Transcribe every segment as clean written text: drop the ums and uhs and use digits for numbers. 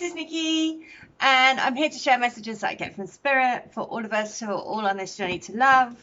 this is Nikki, and I'm here to share messages that I get from Spirit for all of us who are all on this journey to love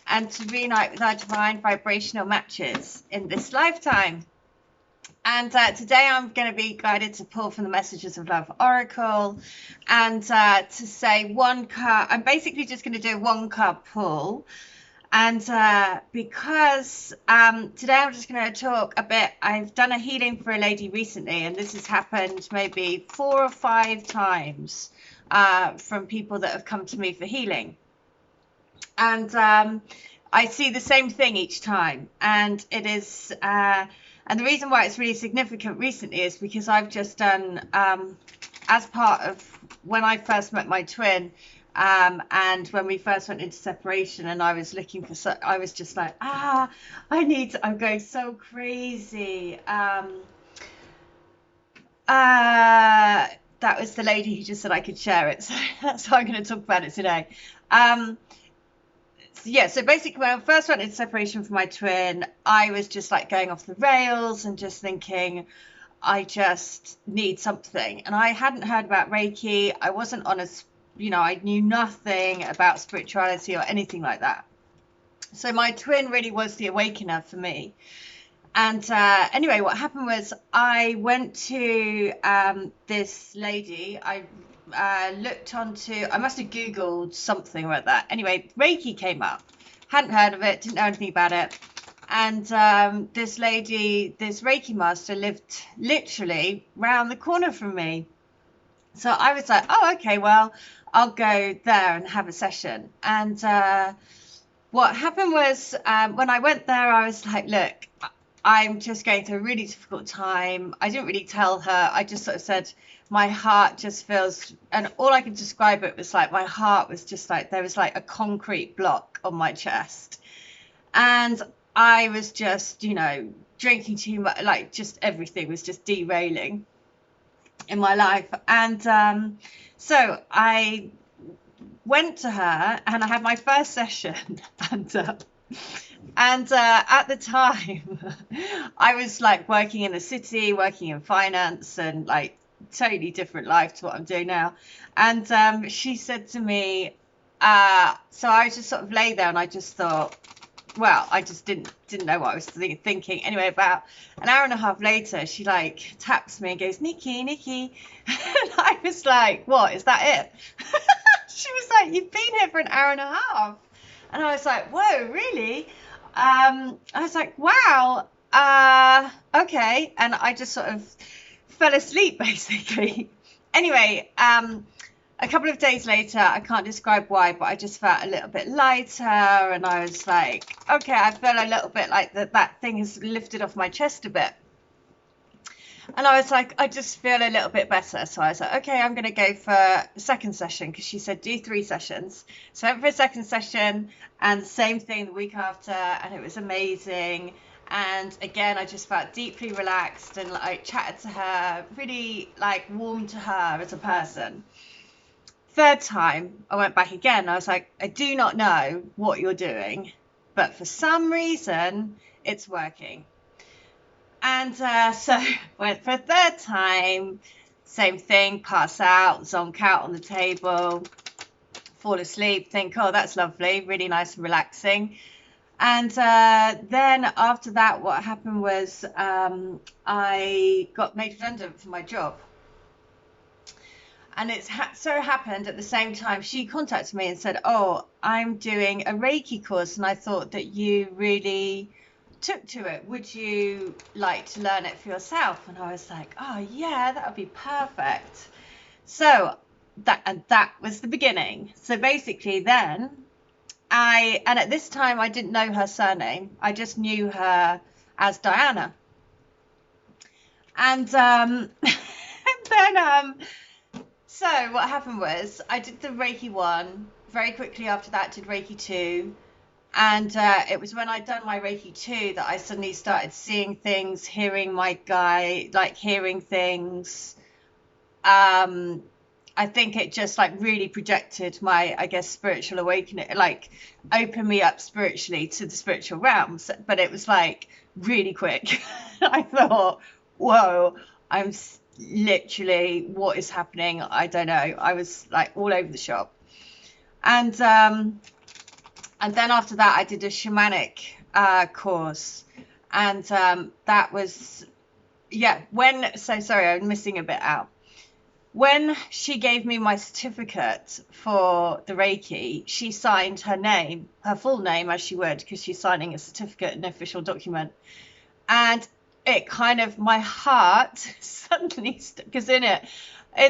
and to reunite with our divine vibrational matches in this lifetime. And today I'm going to be guided to pull from the Messages of Love Oracle and to say one card. I'm basically just going to do a one card pull. And because today I'm just going to talk a bit, I've done a healing for a lady recently, and this has happened maybe 4 or 5 times from people that have come to me for healing. And I see the same thing each time. And it is, and the reason why it's really significant recently is because I've just done, as part of when I first met my twin, and when we first went into separation, and I was looking for, I was just like, I'm going so crazy. That was the lady who just said I could share it, so that's why I'm going to talk about it today. So basically when I first went into separation from my twin, I was just like going off the rails and just thinking, I just need something. And I hadn't heard about Reiki. I wasn't on a, I knew nothing about spirituality or anything like that. So my twin really was the awakener for me. And anyway, what happened was I went to this lady. I looked onto, I must have Googled something like that. Anyway, Reiki came up. Hadn't heard of it, didn't know anything about it. And this lady, this Reiki master lived literally round the corner from me. So I was like, oh, okay, well, I'll go there and have a session. And what happened was when I went there, I was like, look, I'm just going through a really difficult time. I didn't really tell her. I just sort of said, my heart just feels, and all I could describe it was like my heart was just like, there was like a concrete block on my chest. And I was just, drinking too much, like just everything was just derailing in my life. And so I went to her and I had my first session, and at the time I was like working in the city, working in finance, and like totally different life to what I'm doing now. And she said to me, so I just sort of lay there and I just thought, well, I just didn't know what I was thinking. Anyway, about an hour and a half later, she like taps me and goes, Nikki. And I was like, what, is that it? She was like, you've been here for an hour and a half. And I was like, whoa, really? I was like, wow, okay. And I just sort of fell asleep, basically. Anyway, a couple of days later, I can't describe why, but I just felt a little bit lighter, and I was like, okay, I feel a little bit like that thing has lifted off my chest a bit. And I was like, I just feel a little bit better. So I was like, okay, I'm going to go for a second session, because she said do 3 sessions. So I went for a second session, and same thing the week after, and it was amazing. And again, I just felt deeply relaxed and like chatted to her, really like warmed to her as a person. Third time, I went back again. I was like, I do not know what you're doing, but for some reason, it's working. And so went for a third time, same thing, pass out, zonk out on the table, fall asleep, think, oh, that's lovely, really nice and relaxing. And then after that, what happened was I got made redundant from my job. And it so happened at the same time, she contacted me and said, oh, I'm doing a Reiki course, and I thought that you really took to it. Would you like to learn it for yourself? And I was like, oh, yeah, that would be perfect. So that was the beginning. So basically then and at this time I didn't know her surname. I just knew her as Diana. And then so what happened was I did the Reiki 1. Very quickly after that, did Reiki 2. And it was when I'd done my Reiki 2 that I suddenly started seeing things, hearing my guide, like hearing things. I think it just like really projected my, I guess, spiritual awakening, like opened me up spiritually to the spiritual realms. But it was like really quick. I thought, whoa, I'm literally, what is happening? I don't know. I was like all over the shop. And then after that, I did a shamanic course. And that was, yeah, sorry, I'm missing a bit out. When she gave me my certificate for the Reiki, she signed her name, her full name, as she would, because she's signing a certificate, an official document. And it kind of, my heart suddenly, because in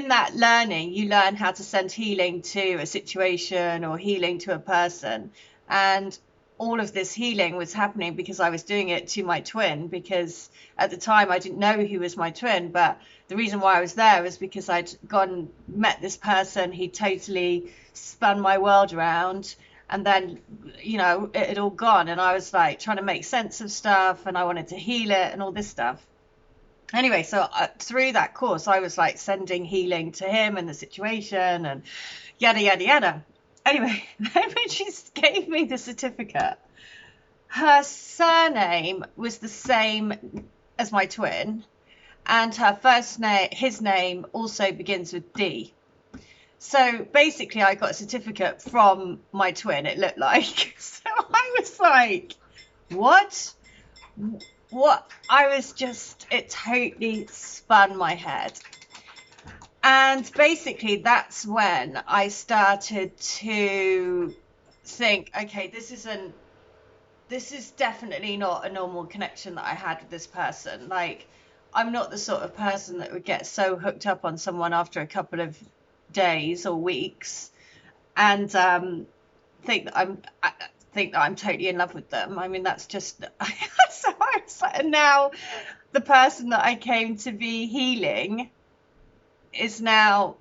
that learning, you learn how to send healing to a situation or healing to a person. And all of this healing was happening because I was doing it to my twin, because at the time I didn't know he was my twin, but the reason why I was there was because I'd gone met this person. He totally spun my world around, and then, you know, it had all gone, and I was like trying to make sense of stuff, and I wanted to heal it and all this stuff. Anyway, so through that course, I was like sending healing to him and the situation and yada, yada, yada. Anyway, then when she gave me the certificate, her surname was the same as my twin, and her first name, his name, also begins with D. So basically, I got a certificate from my twin, it looked like. So I was like, what? What? I was just, it totally spun my head. And basically, that's when I started to think, okay, this is definitely not a normal connection that I had with this person. Like, I'm not the sort of person that would get so hooked up on someone after a couple of days or weeks and think that I'm totally in love with them. I mean, that's just so I was like, and now the person that I came to be healing is now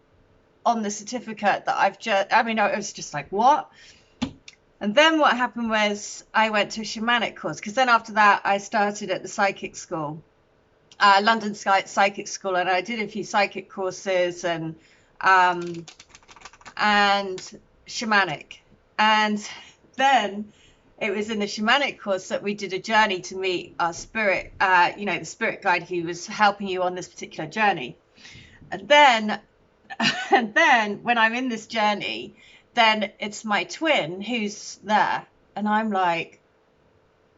on the certificate that I've just, I mean, I was just like, what? And then what happened was I went to a shamanic course, because then after that I started at the psychic school, London Psychic School, and I did a few psychic courses and shamanic. And then it was in the shamanic course that we did a journey to meet our spirit, the spirit guide who was helping you on this particular journey. And then when I'm in this journey, then it's my twin who's there. And I'm like,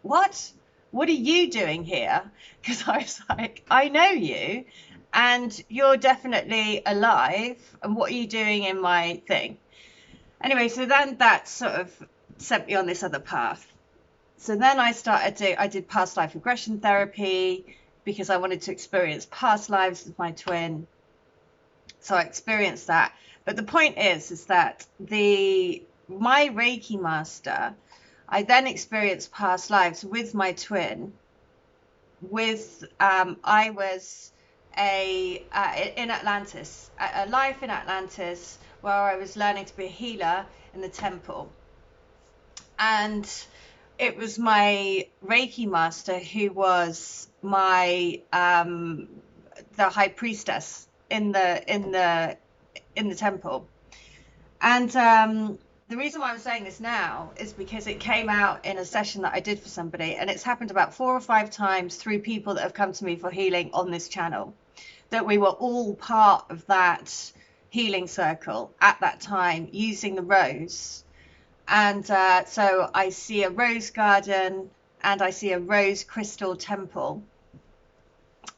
what? What are you doing here? Because I was like, I know you, and you're definitely alive. And what are you doing in my thing? Anyway, so then that sort of sent me on this other path. So then I did past life regression therapy because I wanted to experience past lives with my twin. So I experienced that. But the point is that my Reiki master, I then experienced past lives with my twin. I was in Atlantis, a life in Atlantis where I was learning to be a healer in the temple. And it was my Reiki master who was my the high priestess in the temple. And the reason why I'm saying this now is because it came out in a session that I did for somebody, and it's happened about 4 or 5 times through people that have come to me for healing on this channel, that we were all part of that healing circle at that time using the rose. And so I see a rose garden, and I see a rose crystal temple,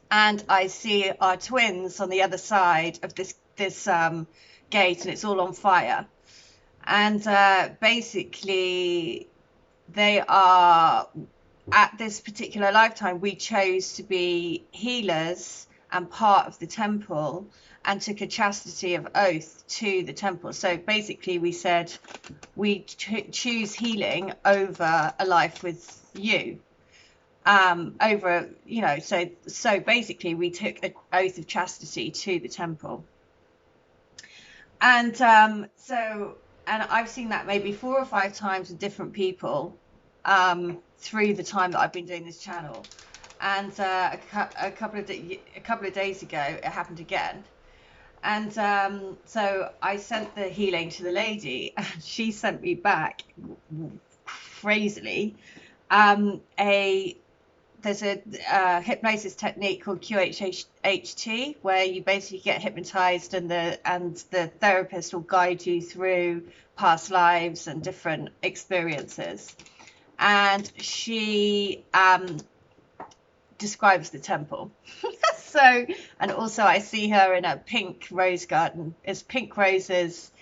and I see our twins on the other side of this gate, and it's all on fire. And basically they are, at this particular lifetime, we chose to be healers and part of the temple, and took a chastity of oath to the temple. So basically we said we choose healing over a life with you, over, you know, so basically we took an oath of chastity to the temple. And and I've seen that maybe 4 or 5 times with different people through the time that I've been doing this channel. And a couple of days ago, it happened again. And so I sent the healing to the lady, and she sent me back, crazily, there's a hypnosis technique called QHHT, where you basically get hypnotized, and the therapist will guide you through past lives and different experiences. And she describes the temple. So, and also I see her in a pink rose garden. It's pink roses,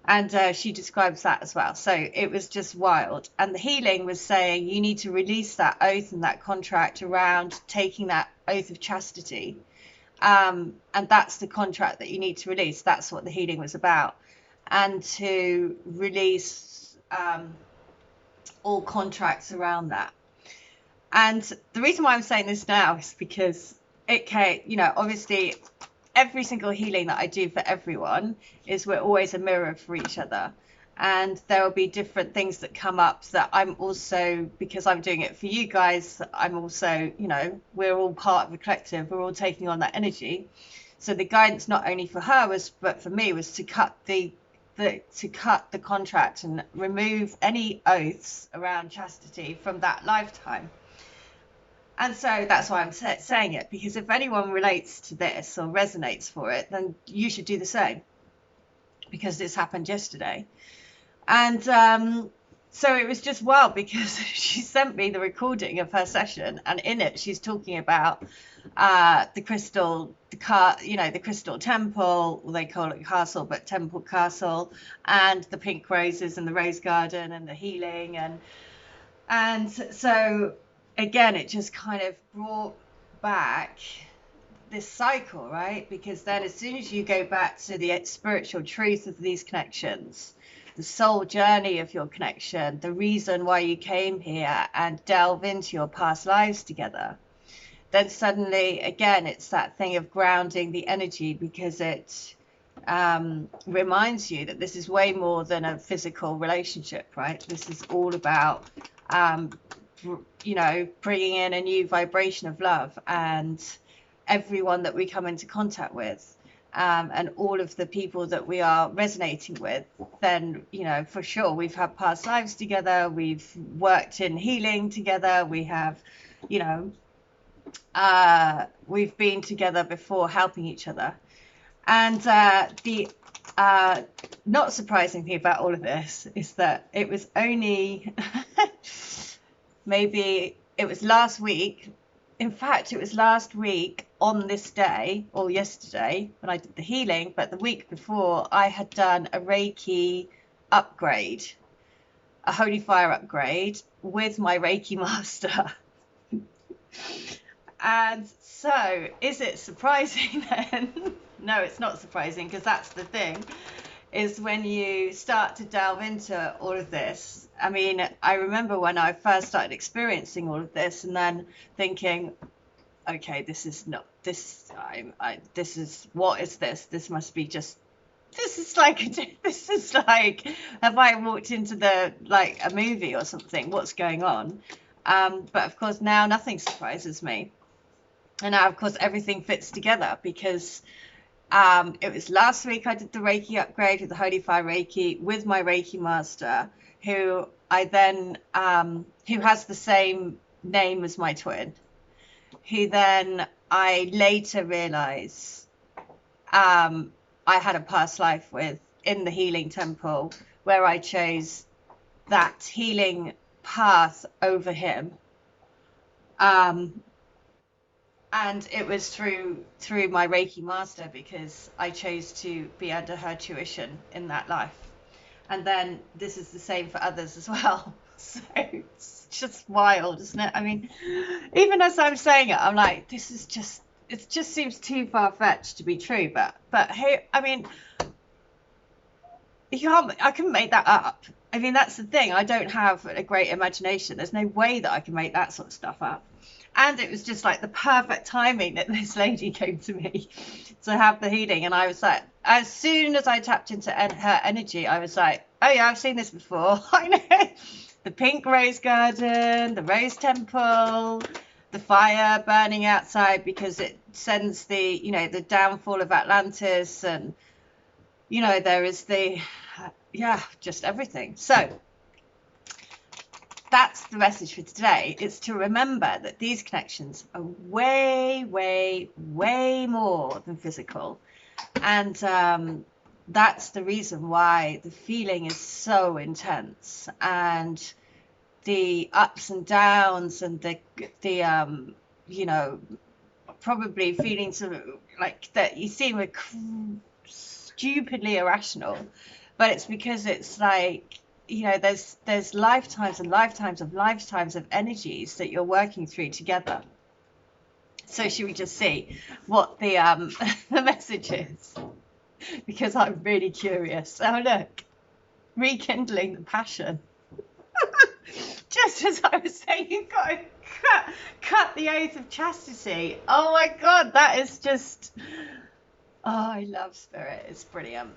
and she describes that as well. So it was just wild. And the healing was saying you need to release that oath and that contract around taking that oath of chastity. And that's the contract that you need to release. That's what the healing was about. And to release all contracts around that. And the reason why I'm saying this now is because it can, you know, obviously every single healing that I do for everyone is we're always a mirror for each other. And there will be different things that come up that I'm also, because I'm doing it for you guys, I'm also, you know, we're all part of a collective. We're all taking on that energy. So the guidance, not only for her was, but for me, was to cut the contract and remove any oaths around chastity from that lifetime. And so that's why I'm saying it, because if anyone relates to this or resonates for it, then you should do the same, because this happened yesterday. And so it was just wild, because she sent me the recording of her session, and in it she's talking about the crystal, the crystal temple, well, they call it castle, but temple castle, and the pink roses and the rose garden and the healing, and so again, it just kind of brought back this cycle, right? Because then as soon as you go back to the spiritual truth of these connections, the soul journey of your connection, the reason why you came here, and delve into your past lives together, then suddenly, again, it's that thing of grounding the energy, because it reminds you that this is way more than a physical relationship, right? This is all about you know, bringing in a new vibration of love, and everyone that we come into contact with, and all of the people that we are resonating with, then, you know, for sure we've had past lives together, we've worked in healing together, we have, you know, we've been together before helping each other. And the not surprising thing about all of this is that it was only maybe it was last week. In fact, it was last week on this day, or yesterday, when I did the healing, but the week before I had done a Reiki upgrade, a Holy Fire upgrade with my Reiki master. And so, is it surprising then? No, it's not surprising, because that's the thing, is when you start to delve into all of this. I mean, I remember when I first started experiencing all of this, and then thinking, okay, this is not this. This is, what is this? This must be just. This is like have I walked into like a movie or something? What's going on? But of course now nothing surprises me, and now of course everything fits together, because it was last week I did the Reiki upgrade with the Holy Fire Reiki with my Reiki master, who I then who has the same name as my twin, who then I later realized I had a past life with in the healing temple, where I chose that healing path over him. And it was through my Reiki master, because I chose to be under her tuition in that life. And then this is the same for others as well. So it's just wild, isn't it? I mean, even as I'm saying it, I'm like, this is just, it just seems too far-fetched to be true. But hey, I mean, I couldn't make that up. I mean, that's the thing. I don't have a great imagination. There's no way that I can make that sort of stuff up. And it was just like the perfect timing that this lady came to me to have the healing. And I was like, as soon as I tapped into her energy, I was like, oh yeah, I've seen this before. I know. The pink rose garden, the rose temple, the fire burning outside because it sends the, you know, the downfall of Atlantis. And, you know, there is the, yeah, just everything. So that's the message for today. It's to remember that these connections are way, way, way more than physical. And that's the reason why the feeling is so intense, and the ups and downs, and the you know, probably feeling sort of like that you seem stupidly irrational, but it's because it's like, you know, there's lifetimes and lifetimes of energies that you're working through together. So should we just see what the the message is? Because I'm really curious. Oh, look, rekindling the passion. Just as I was saying, you've got to cut the oath of chastity. Oh my God, that is just, oh, I love spirit. It's brilliant.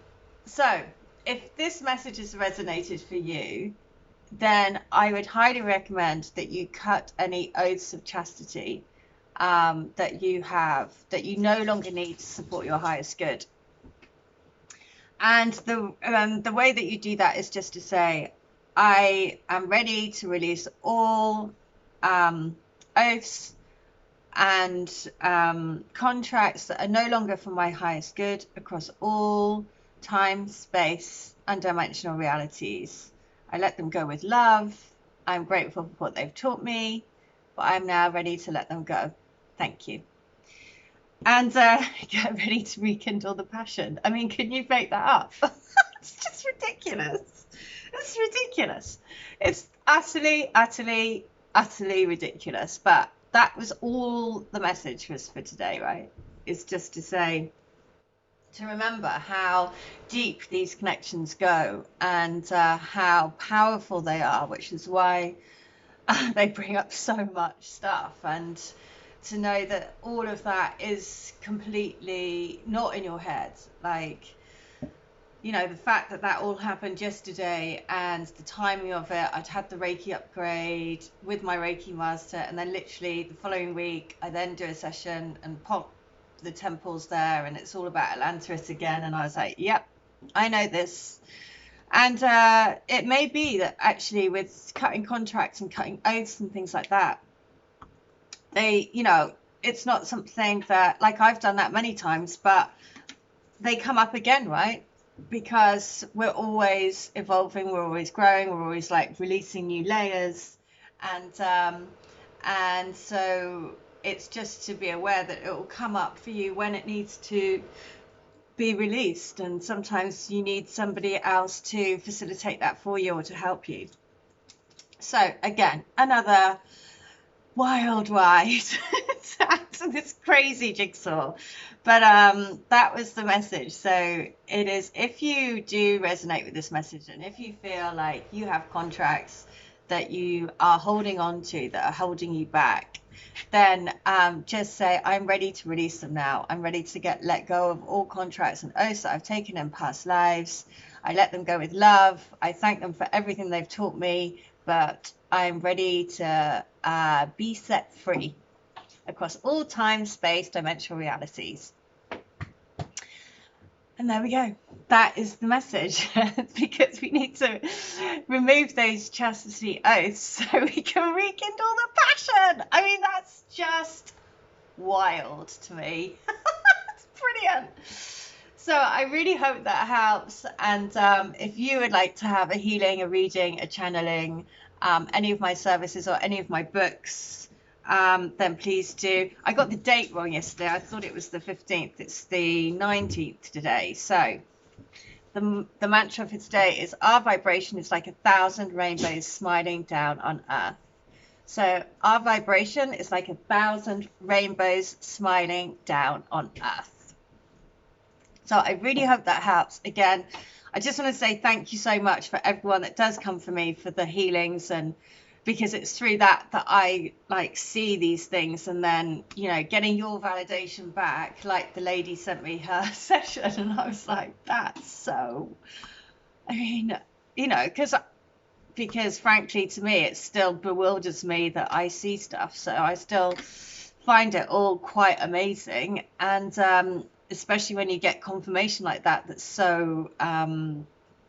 So if this message has resonated for you, then I would highly recommend that you cut any oaths of chastity that you have, that you no longer need to support your highest good. And the way that you do that is just to say, I am ready to release all oaths and contracts that are no longer for my highest good across all time, space, and dimensional realities. I let them go with love. I'm grateful for what they've taught me, but I'm now ready to let them go. Thank you. And get ready to rekindle the passion. I mean, can you make that up? It's just ridiculous. It's ridiculous. It's utterly, utterly, utterly ridiculous. But that was all the message was for today, right? It's just to say, to remember how deep these connections go, and how powerful they are, which is why they bring up so much stuff. And to know that all of that is completely not in your head. Like, you know, the fact that that all happened yesterday, and the timing of it, I'd had the Reiki upgrade with my Reiki master, and then literally the following week I then do a session and pop the temples there, and it's all about Atlantis again, and I was like, yep, I know this. And it may be that actually with cutting contracts and cutting oaths and things like that, they, you know, it's not something that, like, I've done that many times, but they come up again, right? Because we're always evolving, we're always growing, we're always like releasing new layers, and so it's just to be aware that it will come up for you when it needs to be released, and sometimes you need somebody else to facilitate that for you or to help you. So again, another wild ride to this crazy jigsaw, but that was the message. So it is, if you do resonate with this message, and if you feel like you have contracts that you are holding on to that are holding you back, then just say, I'm ready to release them now. I'm ready to let go of all contracts and oaths that I've taken in past lives. I let them go with love. I thank them for everything they've taught me, but I'm ready to be set free across all time, space, dimensional realities. And there we go. That is the message, because we need to remove those chastity oaths so we can rekindle the passion. I mean, that's just wild to me. It's brilliant. So I really hope that helps. And if you would like to have a healing, a reading, a channeling, any of my services or any of my books, then please do. I got the date wrong yesterday. I thought it was the 15th. It's the 19th today. So the mantra for today is, our vibration is like 1,000 rainbows smiling down on earth. So our vibration is like 1,000 rainbows smiling down on earth. So I really hope that helps. Again, I just want to say thank you so much for everyone that does come for me for the healings, and because it's through that I like see these things, and then, you know, getting your validation back, like the lady sent me her session, and I was like, that's so, I mean, you know, because frankly to me it still bewilders me that I see stuff, so I still find it all quite amazing. And especially when you get confirmation like that, that's so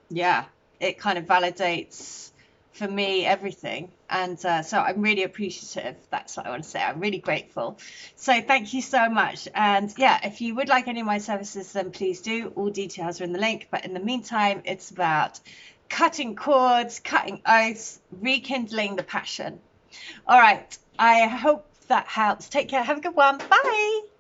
yeah, it kind of validates for me everything. And so I'm really appreciative. That's what I want to say. I'm really grateful. So thank you so much. And yeah, if you would like any of my services, then please do. All details are in the link. But in the meantime, it's about cutting cords, cutting oaths, rekindling the passion. All right. I hope that helps. Take care. Have a good one. Bye.